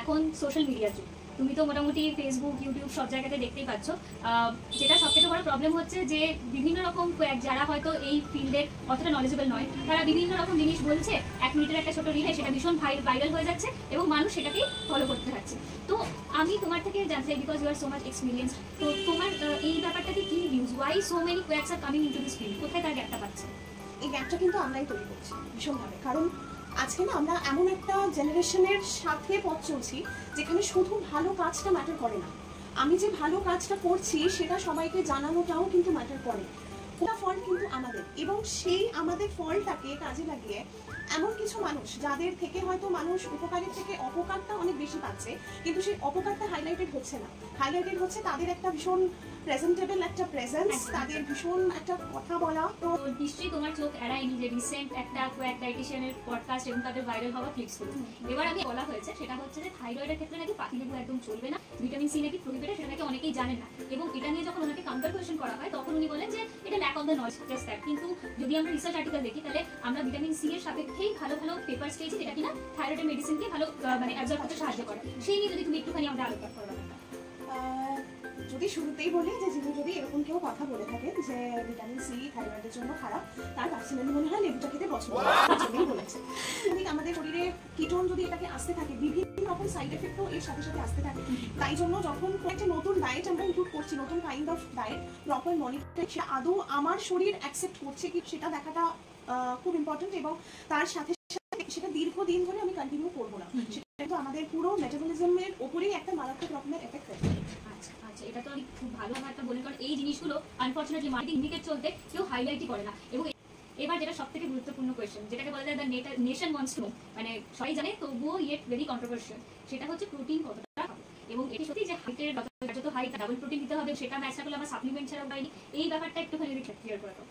এখন সোশ্যাল মিডিয়ার যুগ, তুমি তো মোটামুটি ফেসবুক ইউটিউব সব জায়গাতে দেখতেই পাচ্ছ। যেটা সবথেকে বড় প্রবলেম হচ্ছে যে বিভিন্ন রকম যারা হয়তো এই ফিল্ডে অতটা নলেজেবল নয়, তারা বিভিন্ন রকম জিনিস বলছে, 1 মিনিটের একটা ছোট রিলে সেটা ভীষণ ভাইরাল হয়ে যাচ্ছে এবং মানুষ সেটাকেই ফলো করতে থাকছে। তো আমি তোমার থেকে জানতে চাই, because you are so much experience, তো তোমার এই ব্যাপারটাকে কি views, why so many quacks are coming into this field, কোথায় তার গ্যাপটা পাচ্ছে? এই গ্যাপটা কিন্তু আমরাই তৈরি করছি ভীষণভাবে। কারণ আজকে না আমরা এমন একটা জেনারেশনের সাথে পথ চলছি যেখানে শুধু ভালো কাজটা ম্যাটার করে না, আমি যে ভালো কাজটা করছি সেটা সবাইকে জানানোটাও কিন্তু ম্যাটার করে। ওটা ফল কিন্তু আমাদের, এবং সেই আমাদের ফলটাকে কাজে লাগিয়ে এমন কিছু মানুষ যাদের থেকে হয়তো মানুষ উপকারের থেকে অপকারটা অনেক বেশি পাচ্ছে, কিন্তু সেই অপকারটা হাইলাইটেড হচ্ছে না, হাইলাইটেড হচ্ছে তাদের একটা ভীষণ প্রেজেন্টেবল একটা প্রেজেন্স, তাদের ভীষণ একটা কথা বলা। তো নিশ্চয়ই তোমার চোখ এড়ায়নি যে রিসেন্ট একটা কোয়াক ডায়েটিশিয়ানের পডকাস্ট এবং তাদের ভাইরাল হওয়া ক্লিপস গুলো। এবার আমি বলা হয়েছে সেটা হচ্ছে যে থাইরয়েডের ক্ষেত্রে নাকি পাতিলেবু একদম চলবে না, ভিটামিন সি নাকি প্রোহিবিটেড, সেটা নাকি অনেকেই জানে না। এবং এটা নিয়ে যখন ওনাকে কাউন্টার কোয়েশ্চেন করা হয় তখন উনি বলেন যে এটা lack of the knowledge, just that. কিন্তু যদি আমরা রিসার্চ আর্টিকেল দেখি তাহলে আমরা ভিটামিন সি এর সাপেক্ষেই ভালো ভালো পেপারস পেয়েছি যেটা কিনা থাইরয়েডের মেডিসিনকে ভালো মানে অ্যাবজর্ব করতে সাহায্য করে। সেই নিয়ে যদি তুমি একটুখানি আমরা আলোচনা করো। যদি শুরুতেই বলি যে যিনি যদি এরকম কেউ কথা বলে থাকেন যে ভিটামিন সি থাইরয়েডের জন্য খারাপ, তার পার্সোনালি মনে হয় লেবুটা খেতে পছন্দ বলেছে। যদি আমাদের শরীরে কিটোন যদি এটাকে আসতে থাকে, বিভিন্ন রকম সাইড এফেক্টও এর সাথে সাথে আসতে থাকে। তাই জন্য যখন একটা নতুন ডায়েট আমরা ইনক্লুড করছি, নতুন kind of diet, proper monitor, সে আদৌ আমার শরীর অ্যাকসেপ্ট করছে কি সেটা দেখাটা খুব ইম্পর্টেন্ট। এবং তার সাথে সাথে সেটা দীর্ঘদিন ধরে আমি কন্টিনিউ করবো না, সেটা কিন্তু আমাদের পুরো মেটাবলিজমের ওপরেই একটা মারাত্মক রকমের এফেক্ট ফেলবে। আচ্ছা, এটা তো আমি খুব ভালো একটা বলি, কারণ এই জিনিসগুলো আনফরচুনেটলি মার্কেটিং ইন্ডিকেট চলতে কেউ হাইলাইটই করে না। এবং এবার যেটা সবথেকে গুরুত্বপূর্ণ কোয়েশ্চেন, যেটাকে বলা যায় the nation wants to know, মানে সবাই জানে তবুও ইয়েট ভেরি কন্ট্রোভার্সিয়াল, সেটা হচ্ছে প্রোটিন কতটা খাবো। এবং এটি সত্যি যে হাইটের যত হাই ডাবল প্রোটিন দিতে হবে সেটা ম্যাচ না করলে আমার সাপ্লিমেন্ট ছাড়া পাইনি, এই ব্যাপারটা একটুখানি ক্লিয়ার করে দাও।